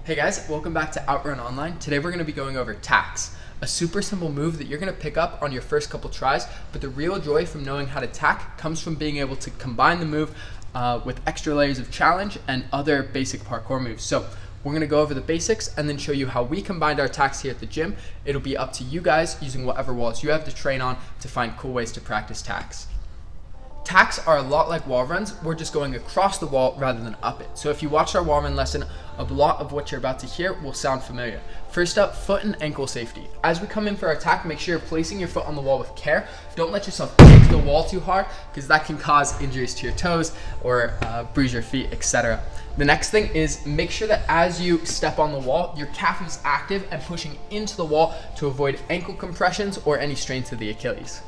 Hey guys, welcome back to Outrun Online. Today we're going to be going over Tacs, a super simple move that you're going to pick up on your first couple tries, but the real joy from knowing how to tack comes from being able to combine the move with extra layers of challenge and other basic parkour moves. So we're going to go over the basics and then show you how we combined our tacs here at the gym. It'll be up to you guys using whatever walls you have to train on to find cool ways to practice tacs. Tacs are a lot like wall runs. We're just going across the wall rather than up it. So if you watched our wall run lesson, a lot of what you're about to hear will sound familiar. First up, foot and ankle safety. As we come in for our tac, make sure you're placing your foot on the wall with care. Don't let yourself kick the wall too hard because that can cause injuries to your toes or bruise your feet, etc. The next thing is make sure that as you step on the wall, your calf is active and pushing into the wall to avoid ankle compressions or any strain to the Achilles.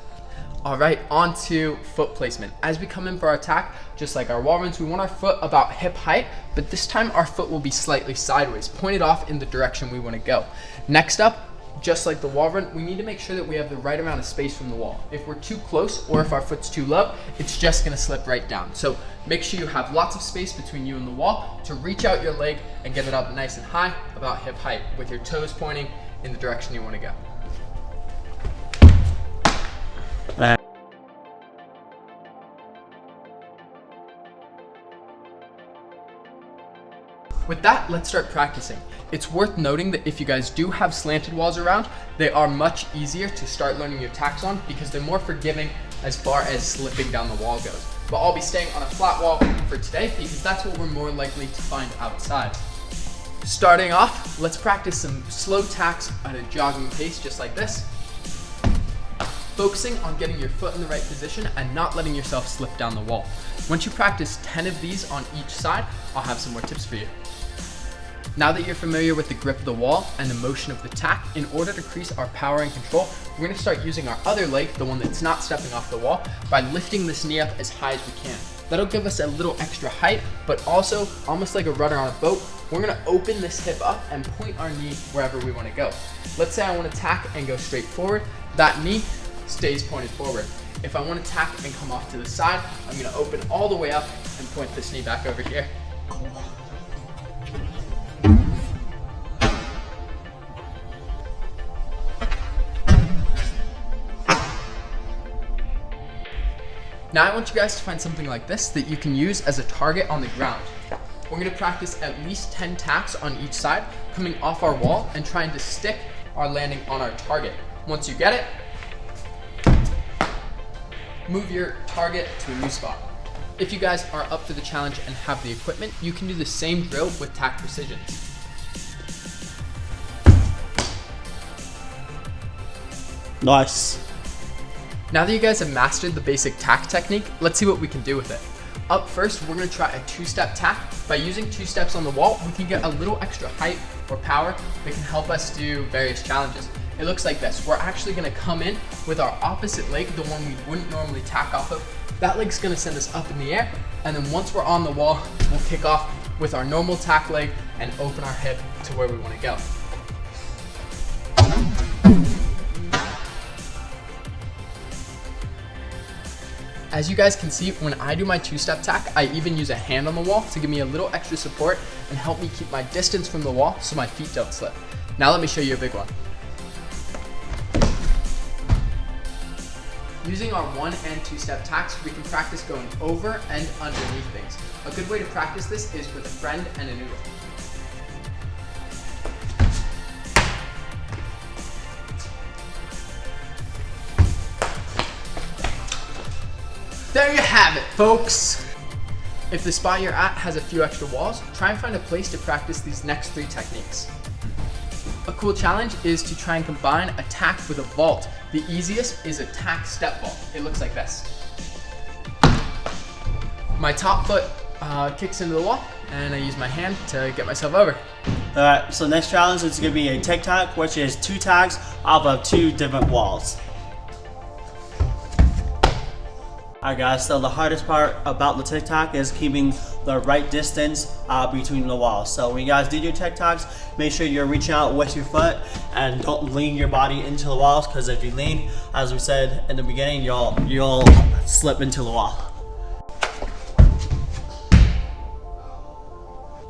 All right, on to foot placement. As we come in for our tac, just like our wall runs, we want our foot about hip height, but this time our foot will be slightly sideways, pointed off in the direction we want to go. Next up, just like the wall run, we need to make sure that we have the right amount of space from the wall. If we're too close or if our foot's too low, it's just gonna slip right down. So make sure you have lots of space between you and the wall to reach out your leg and get it up nice and high, about hip height, with your toes pointing in the direction you want to go. With that, let's start practicing. It's worth noting that if you guys do have slanted walls around, they are much easier to start learning your tacs on because they're more forgiving as far as slipping down the wall goes. But I'll be staying on a flat wall for today because that's what we're more likely to find outside. Starting off, let's practice some slow tacs at a jogging pace just like this. Focusing on getting your foot in the right position and not letting yourself slip down the wall. Once you practice 10 of these on each side, I'll have some more tips for you. Now that you're familiar with the grip of the wall and the motion of the tac, in order to increase our power and control, we're going to start using our other leg, the one that's not stepping off the wall, by lifting this knee up as high as we can. That'll give us a little extra height, but also, almost like a rudder on a boat, we're going to open this hip up and point our knee wherever we want to go. Let's say I want to tac and go straight forward. That knee stays pointed forward. If I want to tack and come off to the side, I'm going to open all the way up and point this knee back over here. Now I want you guys to find something like this that you can use as a target on the ground. We're going to practice at least 10 tacs on each side, coming off our wall and trying to stick our landing on our target. Once you get it, move your target to a new spot. If you guys are up for the challenge and have the equipment, you can do the same drill with tac precision. Nice. Now that you guys have mastered the basic tac technique, let's see what we can do with it. Up first, we're going to try a two-step tac. By using two steps on the wall, we can get a little extra height or power that can help us do various challenges. It looks like this. We're actually going to come in with our opposite leg, the one we wouldn't normally tack off of. That leg's going to send us up in the air, and then once we're on the wall, we'll kick off with our normal tac leg and open our hip to where we want to go. As you guys can see, when I do my two-step tac, I even use a hand on the wall to give me a little extra support and help me keep my distance from the wall so my feet don't slip. Now let me show you a big one. Using our one and two-step tacs, we can practice going over and underneath things. A good way to practice this is with a friend and a noodle. There you have it, folks! If the spot you're at has a few extra walls, try and find a place to practice these next 3 techniques. A cool challenge is to try and combine a tac with a vault. The easiest is a tac step vault. It looks like this. My top foot kicks into the wall, and I use my hand to get myself over. Alright, so next challenge is going to be a TICK-TAC, which is 2 tacs off of 2 different walls. Alright guys, so the hardest part about the TICK-TAC is keeping the right distance between the walls. So when you guys do your TICK-TACs, make sure you're reaching out with your foot and don't lean your body into the walls, because if you lean, as we said in the beginning, you'll slip into the wall.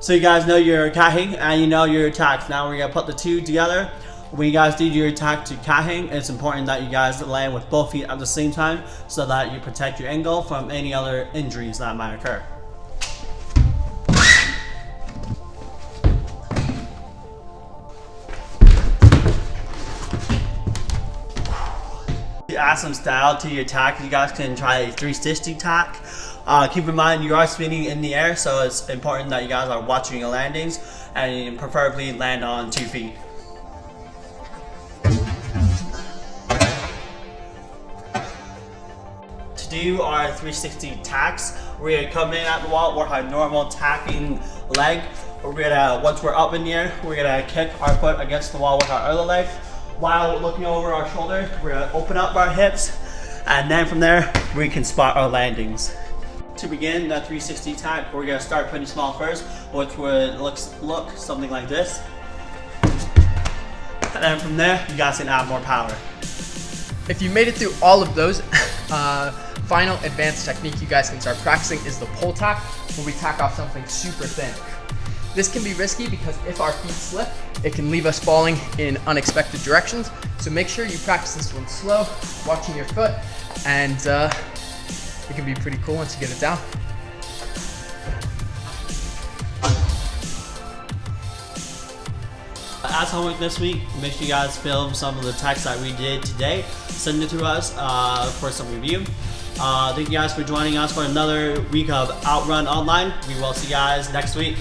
So you guys know your caching and you know your tacs. Now we're gonna put the two together. When you guys do your tac to caching, it's important that you guys land with both feet at the same time so that you protect your ankle from any other injuries that might occur. To add some style to your tac, you guys can try a 360 tac. Keep in mind you are spinning in the air, so it's important that you guys are watching your landings and preferably land on 2 feet. To do our 360 tacs, we're going to come in at the wall with our normal tacking leg. Once we're up in the air, we're going to kick our foot against the wall with our other leg. While looking over our shoulder, we're going to open up our hips, and then from there, we can spot our landings. To begin the 360 tac, we're going to start pretty small first, which would look something like this. And then from there, you guys can add more power. If you made it through all of those, final advanced technique you guys can start practicing is the pull tack, where we tack off something super thin. This can be risky because if our feet slip, it can leave us falling in unexpected directions. So make sure you practice this one slow, watching your foot, and it can be pretty cool once you get it down. As homework this week, make sure you guys film some of the tacs that we did today. Send it to us for some review. Thank you guys for joining us for another week of Outrun Online. We will see you guys next week.